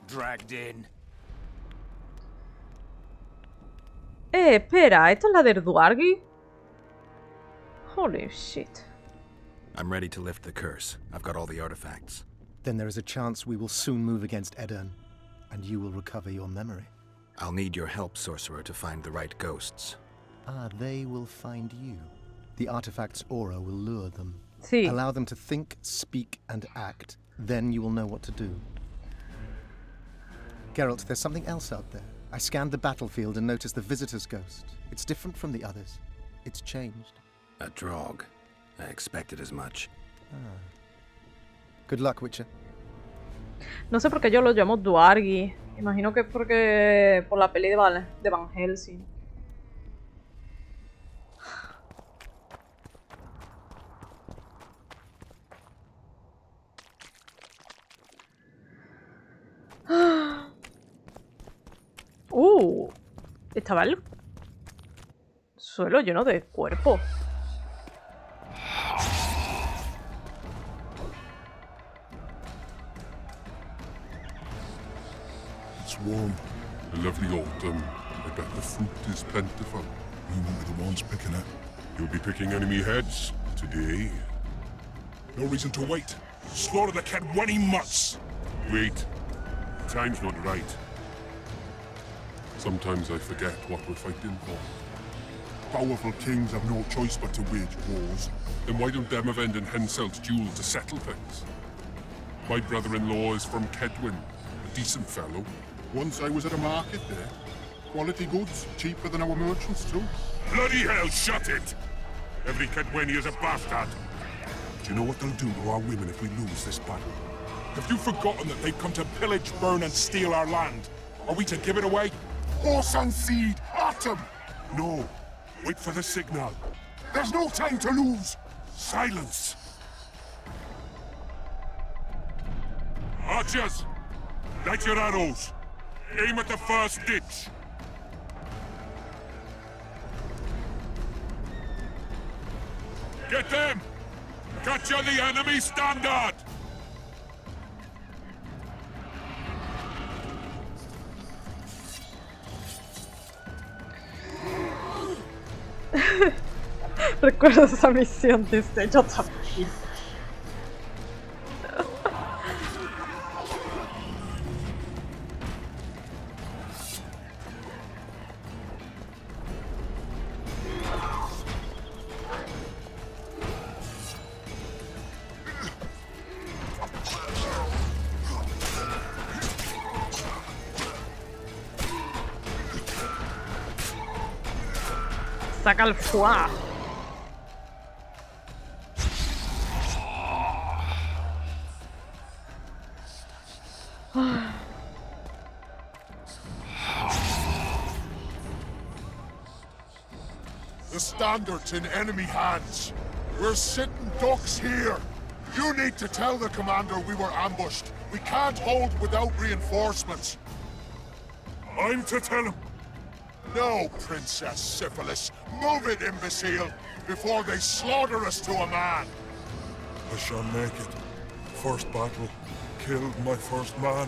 dragged in. Espera, ¿esta es la del Duargi? Holy shit. I'm ready to lift the curse. I've got all the artifacts. Then there is a chance we will soon move against Edern, and you will recover your memory. I'll need your help, sorcerer, to find the right ghosts. Ah, they will find you. The artifact's aura will lure them. Sí. Allow them to think, speak, and act. Then you will know what to do. Geralt, there's something else out there. I scanned the battlefield and noticed the visitor's ghost. It's different from the others. It's changed. A Draug. I expected as much. Ah. Good luck, Witcher. No sé por qué yo lo llamo Duargi. Imagino que es porque por la peli de Van Helsing. Estaba el suelo lleno de cuerpos. It's warm. A lovely autumn. I bet the fruit is plentiful. We won't be the ones picking it. You'll be picking enemy heads today. No reason to wait. Slaughter the cat when he must. Wait. Time's not right. Sometimes I forget what we're fighting for. Powerful kings have no choice but to wage wars. Then why don't Demavend and Henselt duel to settle things? My brother-in-law is from Kedwin, a decent fellow. Once I was at a market there. Quality goods, cheaper than our merchants too. Bloody hell, shut it! Every Kedwini is a bastard. Do you know what they'll do to our women if we lose this battle? Have you forgotten that they've come to pillage, burn and steal our land? Are we to give it away? Horse and seed, autumn! No, wait for the signal. There's no time to lose. Silence. Archers, light your arrows. Aim at the first ditch. Get them! Capture the enemy standard! Recuerdo esa misión desde yo también. Saca el fuá. The standard's in enemy hands. We're sitting ducks here. You need to tell the commander we were ambushed. We can't hold without reinforcements. I'm to tell him. No, Princess Syphilis. Move it, imbecile, before they slaughter us to a man. I shall make it. First battle. Killed my first man.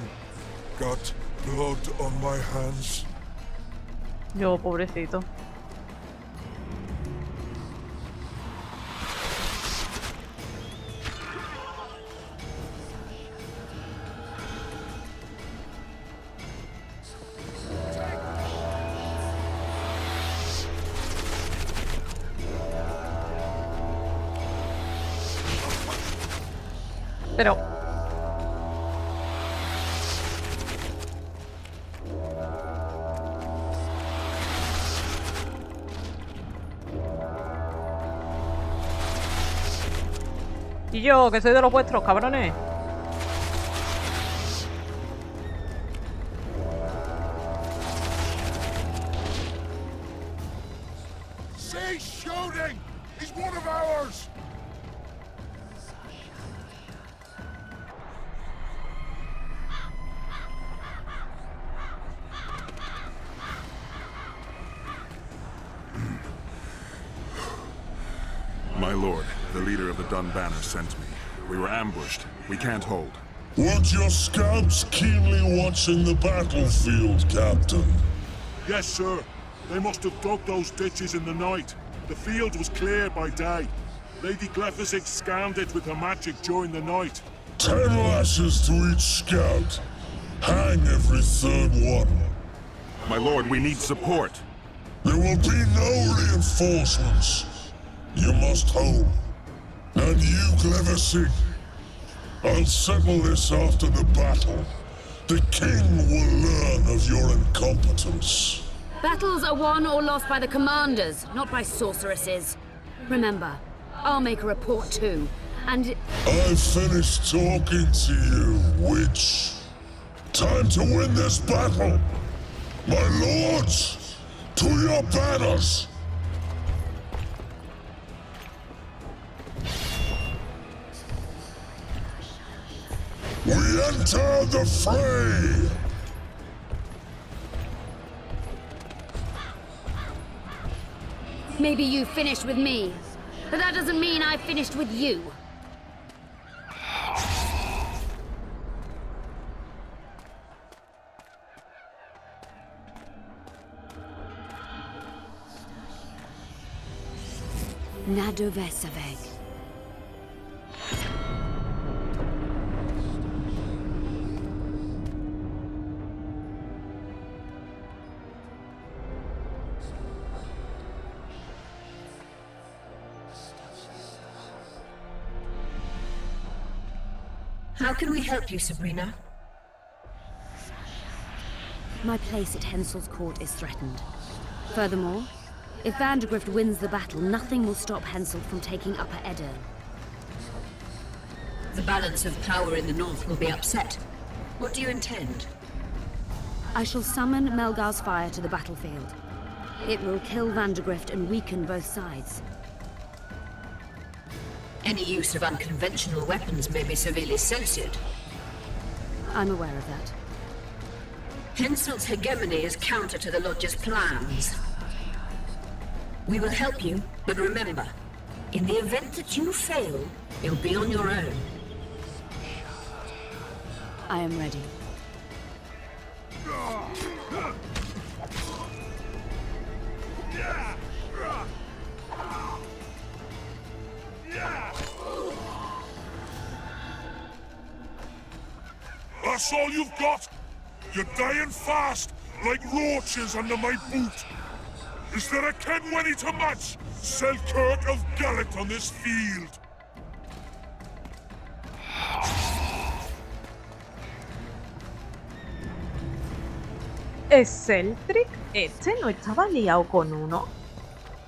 Got blood on my hands. Yo, pobrecito. Pero... Y yo, que soy de los vuestros, cabrones. Cease shooting! He's one of ours! My lord, the leader of the Dun Banner sent me. We were ambushed. We can't hold. Weren't your scouts keenly watching the battlefield, Captain? Yes, sir. They must have dug those ditches in the night. The field was cleared by day. Lady Glephisic scanned it with her magic during the night. 10 lashes to each scout. Hang every third one. My lord, we need support. There will be no reinforcements. You must hold. And you, Glephisic, I'll settle this after the battle. The king will learn of your incompetence. Battles are won or lost by the commanders, not by sorceresses. Remember, I'll make a report too, and... I've finished talking to you, witch. Time to win this battle. My lords, to your banners. We enter the fray. Maybe you finished with me, but that doesn't mean I finished with you. Nadovesaveg. How can we help you, Sabrina? My place at Hensel's court is threatened. Furthermore, if Vandergrift wins the battle, nothing will stop Hensel from taking Upper Edirne. The balance of power in the north will be upset. What do you intend? I shall summon Melgar's fire to the battlefield. It will kill Vandergrift and weaken both sides. Any use of unconventional weapons may be severely censored. I'm aware of that. Hensel's hegemony is counter to the Lodge's plans. We will help you, but remember, in the event that you fail, you'll be on your own. I am ready. That's all you've got? You're dying fast, like roaches under my boot. Is there a Kenwenny to match Selkirk of Garrett on this field? ¿Es Celtric? ¿Este no estaba liado con uno?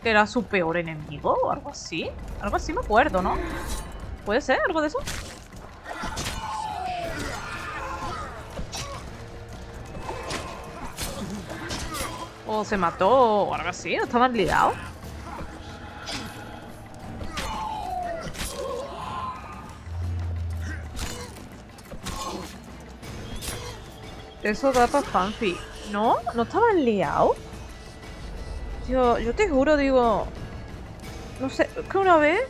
¿Que era su peor enemigo o algo así? Algo así me acuerdo, ¿no? ¿Puede ser algo de eso? O se mató o algo así, ¿no estaban ligados? Eso da para fanfic. ¿No? ¿No estaban liados? Tío, yo te juro, digo... No sé, es que una vez...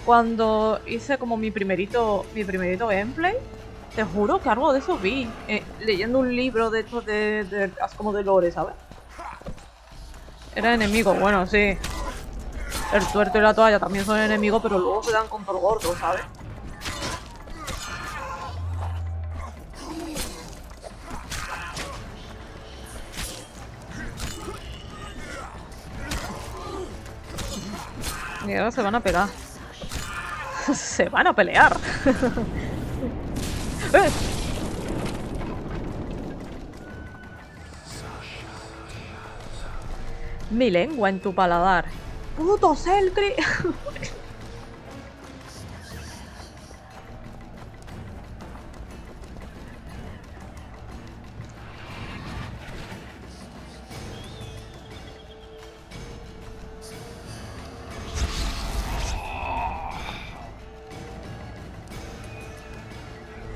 Cuando hice como mi primerito gameplay... Te juro que algo de eso vi. Leyendo un libro de estos como de lore, ¿sabes? Era enemigo, bueno, sí. El tuerto y la toalla también son enemigos, pero luego se dan contra el gordo, ¿sabes? Y ahora se van a pegar. Se van a pelear. Mi lengua en tu paladar. ¡Puto Selkri!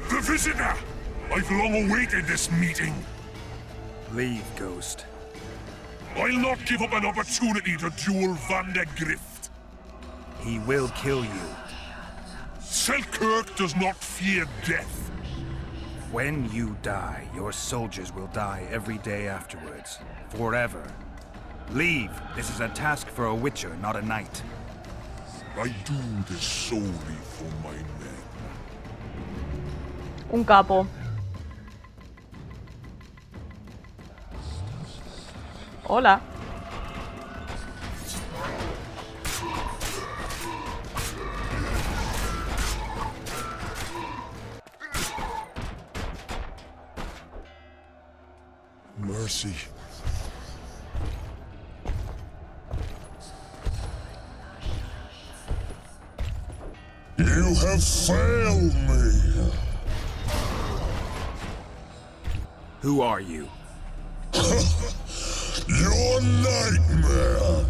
The visitor! I've long awaited this meeting. Leave, Ghost. I'll not give up an opportunity to duel Vandergrift. He will kill you. Selkirk does not fear death. When you die, your soldiers will die every day afterwards. Forever. Leave. This is a task for a witcher, not a knight. I do this solely for my men. Un capo. Hola. Mercy. You have failed me. Who are you? Your nightmare.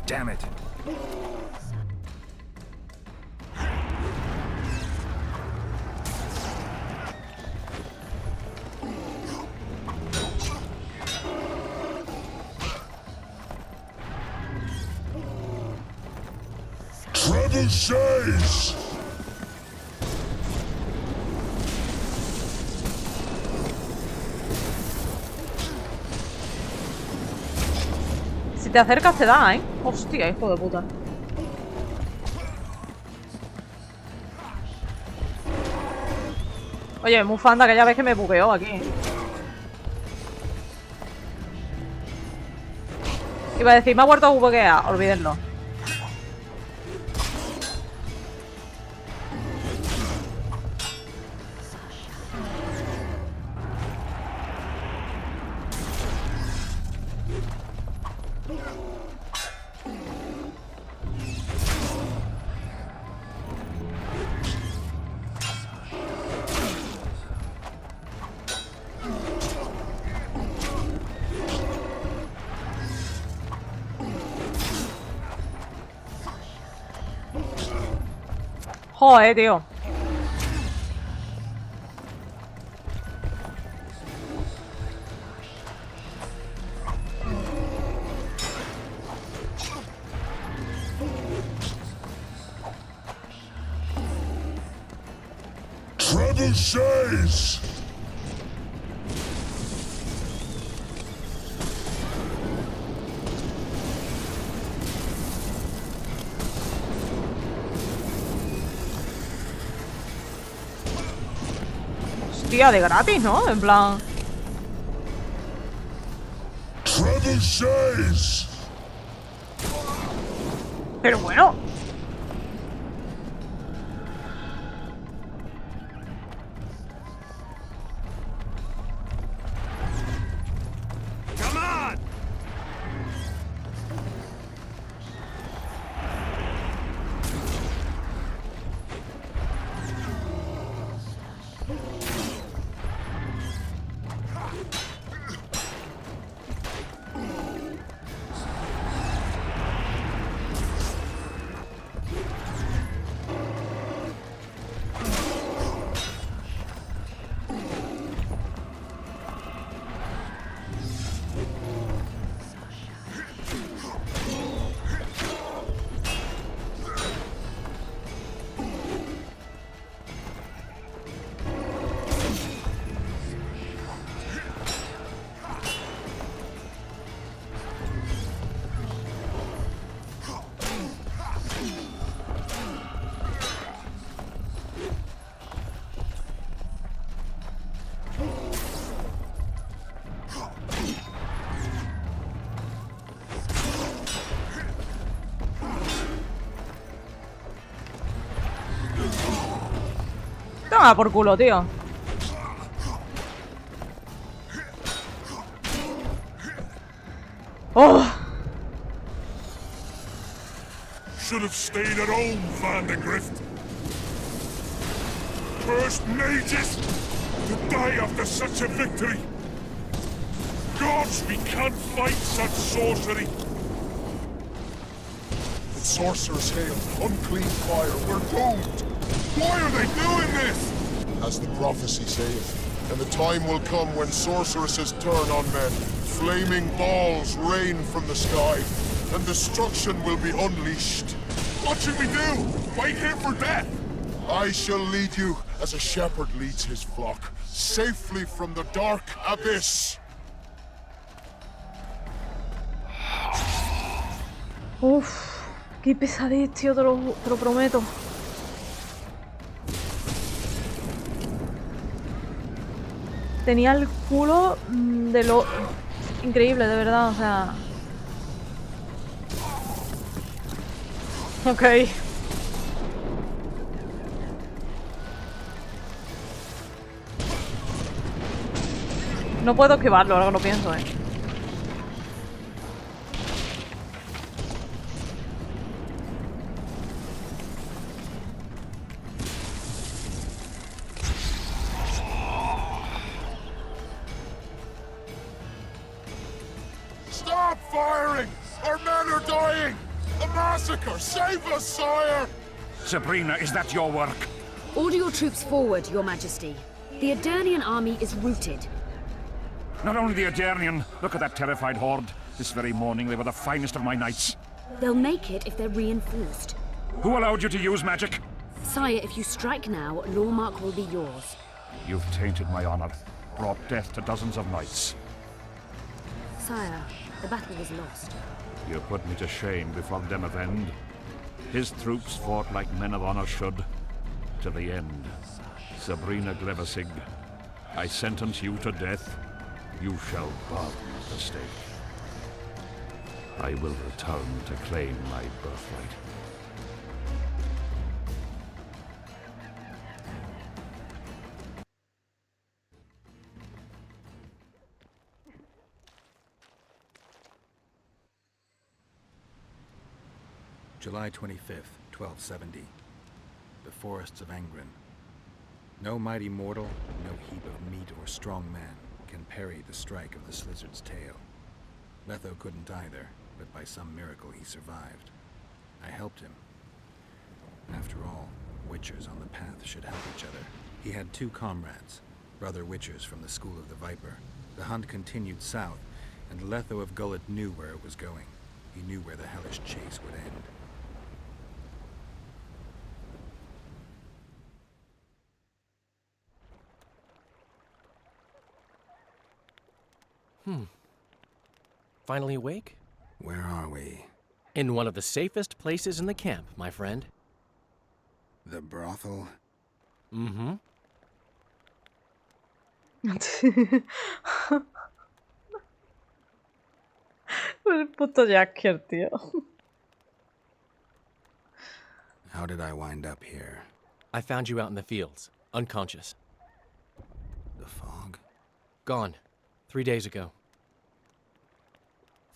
Damn it. Trebuchets! Si te acercas te da, ¿eh? Hostia, hijo de puta. Oye, Mufanda, que ya ves que me bugueó aquí. Iba a decir, me ha vuelto a buguear. Olvídenlo. Joder, tío. Trebuchets! Hostia, de gratis, ¿no? En plan... Trebuchets! Pero bueno. Come on! Toma por culo, tío. Oh. Should have stayed at home, Vandegrift. Cursed mages! To die after such a victory! Gods, we can't fight such sorcery! The sorcerer's hail, unclean fire, we're doomed! Why are they doing this? As the prophecy saith, and the time will come when sorceresses turn on men, flaming balls rain from the sky, and destruction will be unleashed. What should we do? Wait here for death? I shall lead you as a shepherd leads his flock, safely from the dark abyss. Uf, qué pesadez, tío, te lo prometo. Tenía el culo de lo increíble, de verdad, o sea. Ok. No puedo esquivarlo, ahora que lo pienso, Stop firing! Our men are dying! A massacre! Save us, sire! Sabrina, is that your work? Order your troops forward, Your Majesty. The Adernian army is routed. Not only the Adernian, look at that terrified horde. This very morning they were the finest of my knights. They'll make it if they're reinforced. Who allowed you to use magic? Sire, if you strike now, Lawmark will be yours. You've tainted my honor, brought death to dozens of knights. Sire, the battle was lost. You put me to shame before Demavend. His troops fought like men of honor should, to the end. Sabrina Glevasig, I sentence you to death. You shall burn at the stake. I will return to claim my birthright. July 25th, 1270. The forests of Angren. No mighty mortal, no heap of meat or strong man can parry the strike of the Slizzard's tail. Letho couldn't either, but by some miracle he survived. I helped him. After all, Witchers on the path should help each other. He had two comrades, brother Witchers from the School of the Viper. The hunt continued south, and Letho of Gullet knew where it was going. He knew where the hellish chase would end. Finally awake? Where are we? In one of the safest places in the camp, my friend. The brothel? Mm-hmm. El puto Jacker, tío. How did I wind up here? I found you out in the fields, unconscious. The fog? Gone. 3 days ago.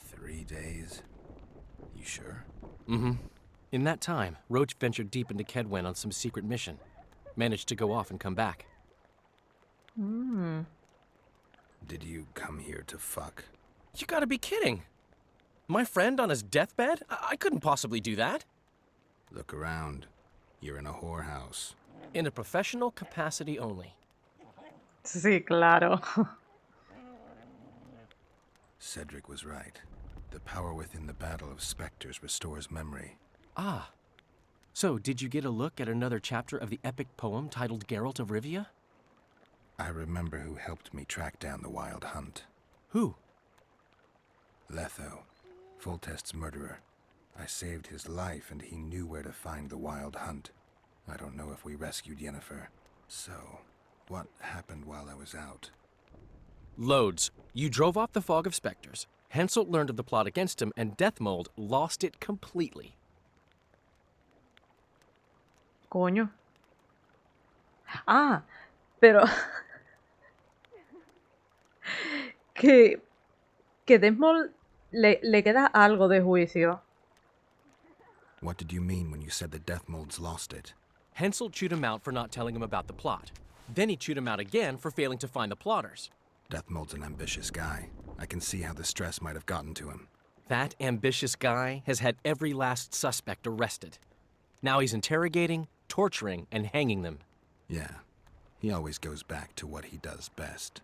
3 days? You sure? Mm-hmm. In that time, Roach ventured deep into Kedwen on some secret mission. Managed to go off and come back. Did you come here to fuck? You gotta be kidding! My friend on his deathbed? I couldn't possibly do that. Look around. You're in a whorehouse. In a professional capacity only. Sí, claro. Cedric was right. The power within the Battle of Spectres restores memory. Ah. So, did you get a look at another chapter of the epic poem titled Geralt of Rivia? I remember who helped me track down the Wild Hunt. Who? Letho, Foltest's murderer. I saved his life and he knew where to find the Wild Hunt. I don't know if we rescued Yennefer. So, what happened while I was out? Loads. You drove off the Fog of Spectres. Henselt learned of the plot against him, and Deathmold lost it completely. Coño. Ah, pero... que Desmond le queda algo de juicio. What did you mean when you said the Deathmolds lost it? Henselt chewed him out for not telling him about the plot. Then he chewed him out again for failing to find the plotters. Deathmold's an ambitious guy. I can see how the stress might have gotten to him. That ambitious guy has had every last suspect arrested. Now he's interrogating, torturing, and hanging them. Yeah, he always goes back to what he does best.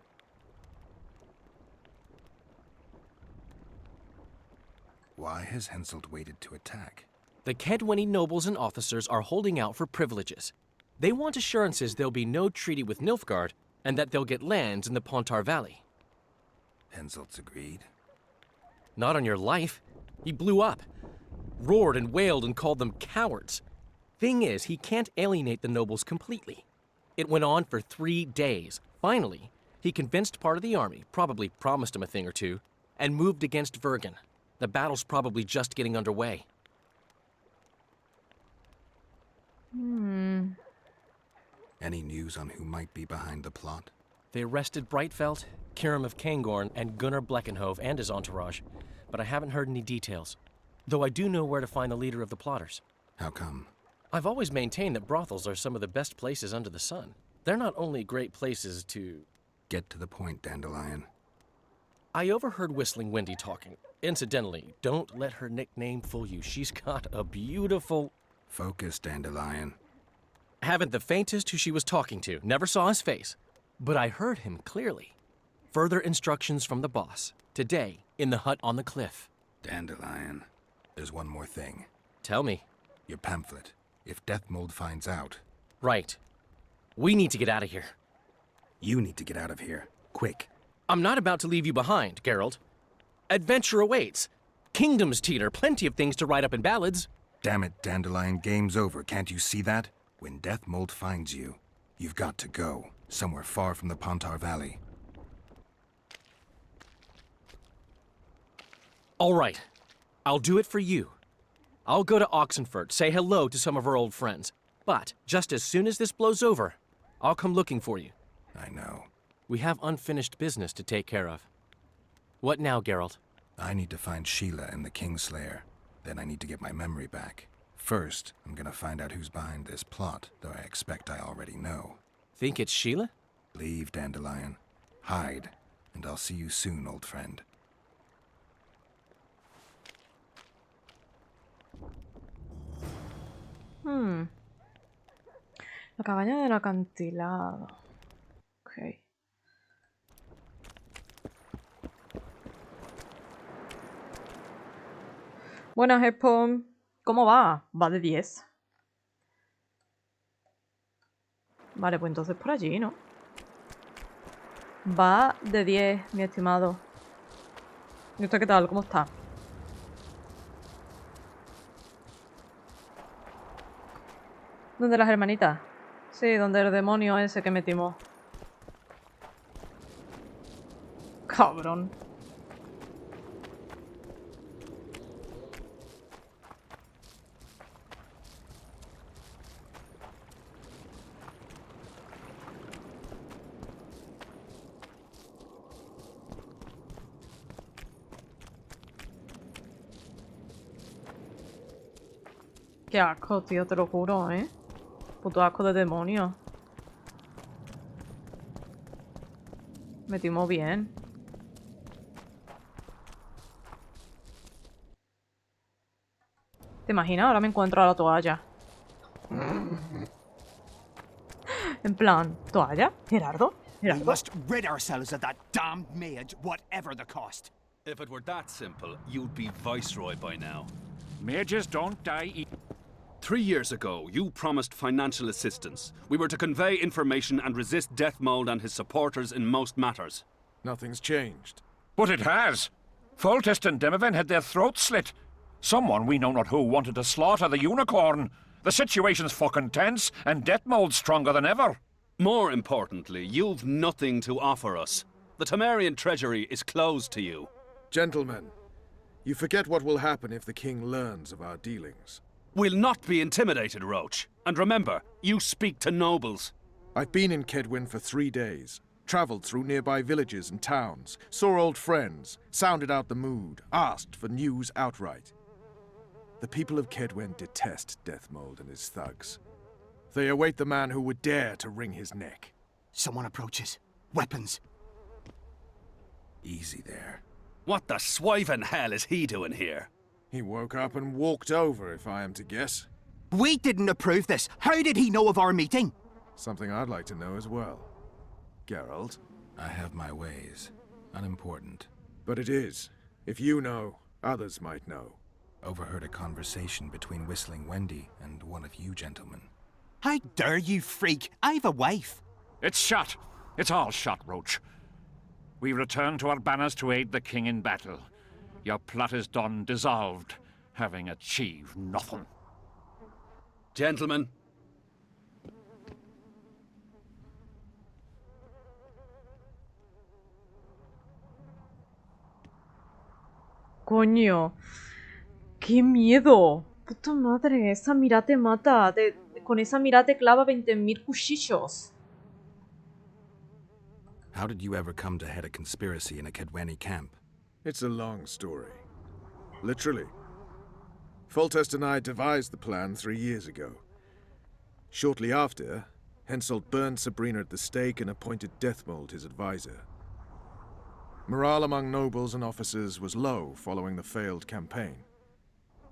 Why has Henselt waited to attack? The Kedwenny nobles and officers are holding out for privileges. They want assurances there'll be no treaty with Nilfgaard, and that they'll get lands in the Pontar Valley. Henselt's agreed. Not on your life. He blew up. Roared and wailed and called them cowards. Thing is, he can't alienate the nobles completely. It went on for 3 days. Finally, he convinced part of the army, probably promised him a thing or two, and moved against Vergen. The battle's probably just getting underway. Any news on who might be behind the plot? They arrested Breitfeld, Kirim of Kangorn, and Gunnar Bleckenhove and his entourage, but I haven't heard any details. Though I do know where to find the leader of the plotters. How come? I've always maintained that brothels are some of the best places under the sun. They're not only great places to... Get to the point, Dandelion. I overheard Whistling Wendy talking. Incidentally, don't let her nickname fool you. She's got a beautiful... Focus, Dandelion. Haven't the faintest who she was talking to. Never saw his face. But I heard him clearly. Further instructions from the boss. Today, in the hut on the cliff. Dandelion, there's one more thing. Tell me. Your pamphlet. If Deathmold finds out... Right. We need to get out of here. You need to get out of here. Quick. I'm not about to leave you behind, Geralt. Adventure awaits. Kingdoms teeter, plenty of things to write up in ballads. Damn it, Dandelion, game's over. Can't you see that? When Deathmold finds you, you've got to go. Somewhere far from the Pontar Valley. All right. I'll do it for you. I'll go to Oxenfurt, say hello to some of our old friends. But just as soon as this blows over, I'll come looking for you. I know. We have unfinished business to take care of. What now, Geralt? I need to find Sheila and the Kingslayer. Then I need to get my memory back. First, I'm gonna find out who's behind this plot, though I expect I already know. Think it's Sheila? Leave, Dandelion. Hide, and I'll see you soon, old friend. La cabaña del acantilado. Ok. Buenas, Expo. ¿Cómo va? Va de 10. Vale, pues entonces por allí, ¿no? Va de 10, mi estimado. ¿Y usted qué tal? ¿Cómo está? ¿Dónde las hermanitas? Sí, donde el demonio ese que metimos. Cabrón. Qué asco, tío, te lo juro, ¿eh? Puto asco de demonio. Metimos bien. ¿Te imaginas? Ahora me encuentro a la toalla. En plan, ¿toalla? ¿Gerardo? We ¿Gerardo? must rid ourselves of that damned mage, whatever the cost. If it were that simple, you'd be Viceroy by now. Mages don't die. 3 years ago, you promised financial assistance. We were to convey information and resist Deathmold and his supporters in most matters. Nothing's changed. But it has. Foltest and Demoven had their throats slit. Someone, we know not who, wanted to slaughter the unicorn. The situation's fucking tense, and Deathmold's stronger than ever. More importantly, you've nothing to offer us. The Temerian treasury is closed to you. Gentlemen, you forget what will happen if the king learns of our dealings. We'll not be intimidated, Roach. And remember, you speak to nobles. I've been in Kedwin for 3 days. Travelled through nearby villages and towns, saw old friends, sounded out the mood, asked for news outright. The people of Kedwen detest Deathmold and his thugs. They await the man who would dare to wring his neck. Someone approaches. Weapons. Easy there. What the swiven hell is he doing here? He woke up and walked over, if I am to guess. We didn't approve this. How did he know of our meeting? Something I'd like to know as well. Geralt? I have my ways. Unimportant. But it is. If you know, others might know. Overheard a conversation between Whistling Wendy and one of you gentlemen. How dare you, freak? I've a wife. It's shut. It's all shut, Roach. We return to our banners to aid the king in battle. Your plot is done, dissolved, having achieved nothing. Gentlemen. Coño. ¡Qué miedo! Puta madre, esa mirada te mata. Con esa mirada te clava 20.000 cuchillos. How did you ever come to head a conspiracy in a Kedweni camp? It's a long story. Literally. Foltest and I devised the plan 3 years ago. Shortly after, Henselt burned Sabrina at the stake and appointed Deathmold his advisor. Morale among nobles and officers was low following the failed campaign.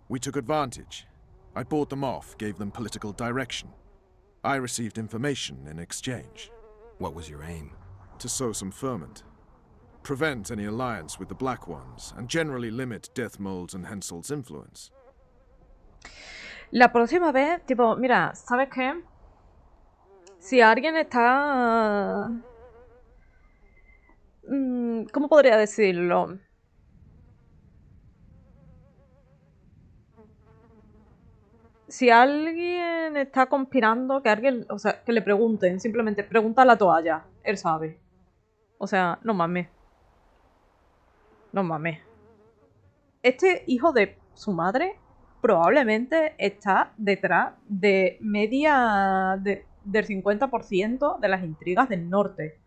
We took advantage. I bought them off, gave them political direction. I received information in exchange. What was your aim? To sow some ferment. Prevent any alliance with the Black Ones, and generally limit Deathmold's and Henselt's influence. La próxima vez, tipo, mira, ¿sabes qué? Si alguien está... ¿Cómo podría decirlo? Si alguien está conspirando, que alguien, o sea, que le pregunten, simplemente pregunta a la toalla, él sabe. O sea, no mames. No mames. Este hijo de su madre probablemente está detrás de media del 50% de las intrigas del norte.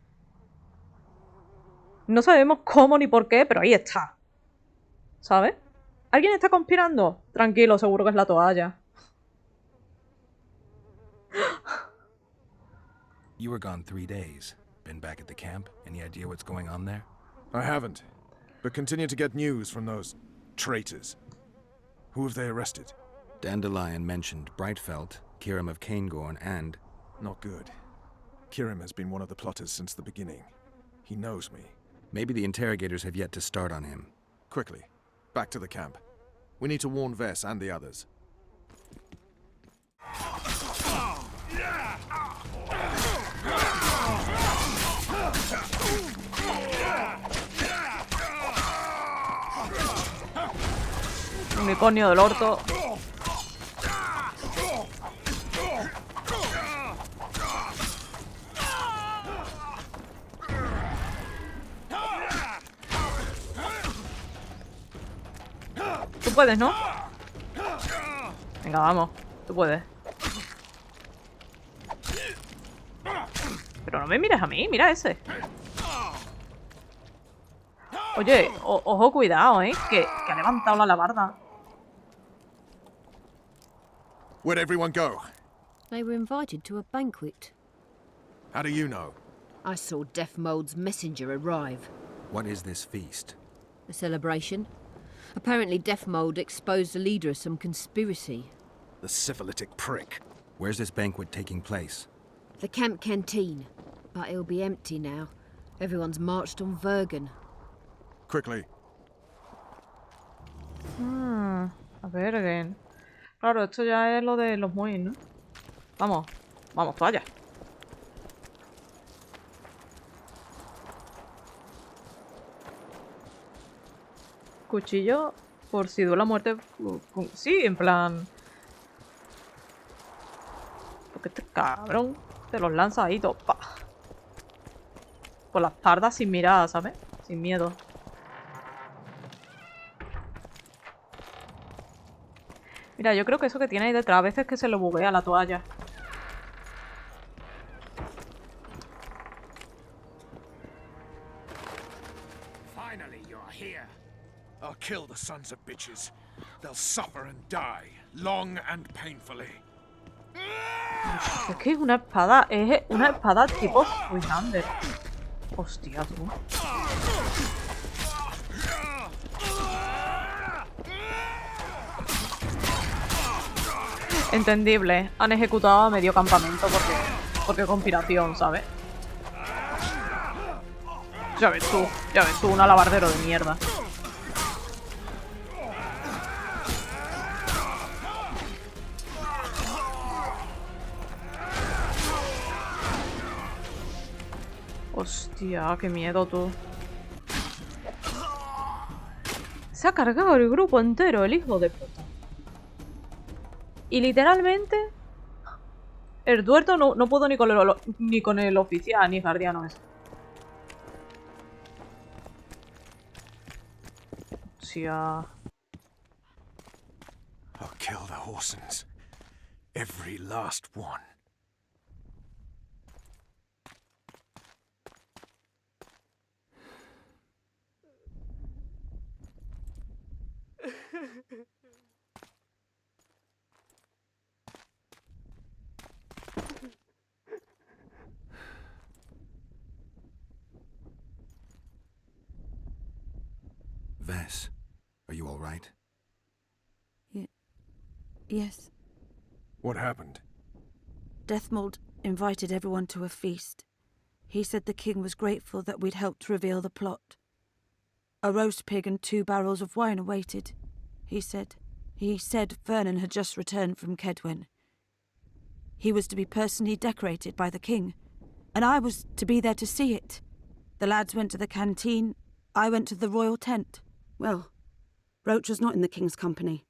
No sabemos cómo ni por qué, pero ahí está. ¿Sabes? ¿Alguien está conspirando? Tranquilo, seguro que es la toalla. You were gone 3 days. Been back at the camp? Any idea what's going on there? I haven't, but continue to get news from those traitors. Who have they arrested? Dandelion mentioned Brightfelt, Kirim of Caingorn, and... Not good. Kirim has been one of the plotters since the beginning. He knows me. Maybe the interrogators have yet to start on him. Quickly, back to the camp. We need to warn Vess and the others. Unicornio del orto. Tú puedes, ¿no? Venga, vamos. Tú puedes. Pero no me mires a mí, mira ese. Oye, ojo, cuidado, que ha levantado la alabarda. Where'd everyone go? They were invited to a banquet. How do you know? I saw Deathmold's messenger arrive. What is this feast? A celebration. Apparently Deathmold exposed the leader of some conspiracy. The syphilitic prick. Where's this banquet taking place? The camp canteen. But it'll be empty now. Everyone's marched on Vergen. Quickly. A ver, again. Claro, esto ya es lo de los Mois, ¿no? Vamos, vamos, toalla. Cuchillo por si duele la muerte. Sí, en plan. Porque este cabrón te los lanza ahí, topa. Por la espalda sin mirada, ¿sabes? Sin miedo. Mira, yo creo que eso que tiene ahí detrás a veces es que se lo buguea la toalla. Finally, you're here. I'll kill the sons of bitches. They'll suffer and die, long and painfully. Es que es una espada tipo Freelander. Hostia, tú. Entendible. Han ejecutado a medio campamento porque conspiración, ¿sabes? Ya ves tú, un alabardero de mierda. Hostia, qué miedo tú. Se ha cargado el grupo entero, el hijo de puta. Y literalmente... El tuerto no puedo ni con el oficial, ni guardiano ese. Hostia. I'll kill the Horsens. Every last one. Vess, are you all right? Yes. What happened? Deathmold invited everyone to a feast. He said the king was grateful that we'd helped reveal the plot. A roast pig and 2 barrels of wine awaited, he said. He said Vernon had just returned from Kedwen. He was to be personally decorated by the king, and I was to be there to see it. The lads went to the canteen, I went to the royal tent. Well, Roach was not in the king's company.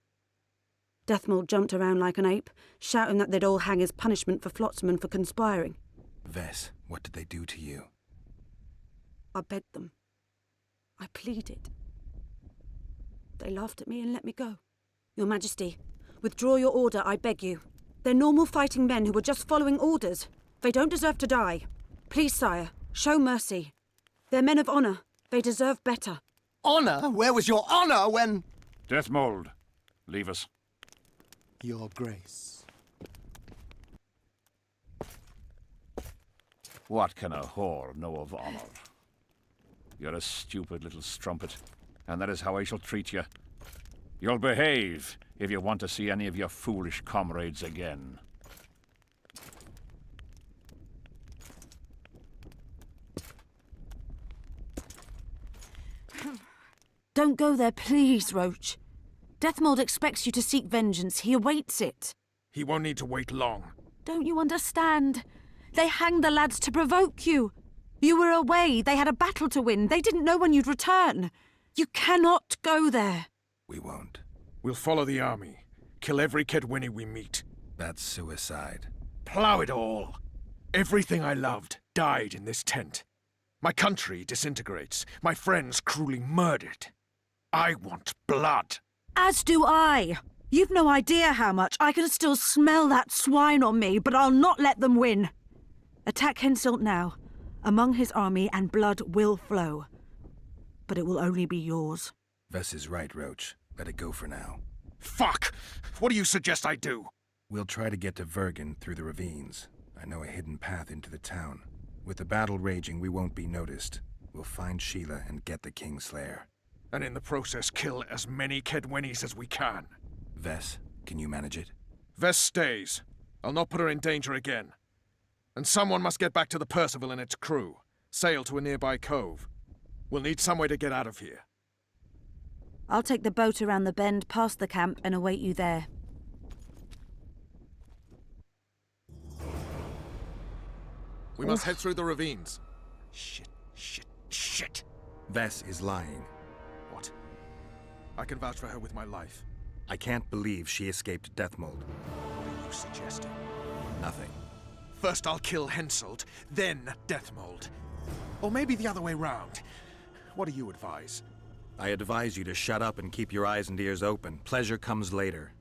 Deathmold jumped around like an ape, shouting that they'd all hang as punishment for Flotsam for conspiring. Vess, what did they do to you? I begged them. I pleaded. They laughed at me and let me go. Your Majesty, withdraw your order, I beg you. They're normal fighting men who were just following orders. They don't deserve to die. Please, sire, show mercy. They're men of honor. They deserve better. Honor? Where was your honor when... Deathmold, leave us. Your Grace. What can a whore know of honor? You're a stupid little strumpet, and that is how I shall treat you. You'll behave if you want to see any of your foolish comrades again. Don't go there, please, Roach. Deathmold expects you to seek vengeance. He awaits it. He won't need to wait long. Don't you understand? They hanged the lads to provoke you. You were away. They had a battle to win. They didn't know when you'd return. You cannot go there. We won't. We'll follow the army. Kill every Kedwini we meet. That's suicide. Plough it all. Everything I loved died in this tent. My country disintegrates. My friends cruelly murdered. I want blood. As do I. You've no idea how much. I can still smell that swine on me, but I'll not let them win. Attack Henselt now, among his army, and blood will flow. But it will only be yours. Vess is right, Roach. Let it go for now. Fuck! What do you suggest I do? We'll try to get to Vergen through the ravines. I know a hidden path into the town. With the battle raging, we won't be noticed. We'll find Sheila and get the Kingslayer. And in the process kill as many Kedwenis as we can. Vess, can you manage it? Vess stays. I'll not put her in danger again. And someone must get back to the Percival and its crew. Sail to a nearby cove. We'll need some way to get out of here. I'll take the boat around the bend past the camp and await you there. We must head through the ravines. Shit. Vess is lying. What? I can vouch for her with my life. I can't believe she escaped Deathmold. What are you suggesting? Nothing. First I'll kill Henselt, then Deathmold. Or maybe the other way round. What do you advise? I advise you to shut up and keep your eyes and ears open. Pleasure comes later.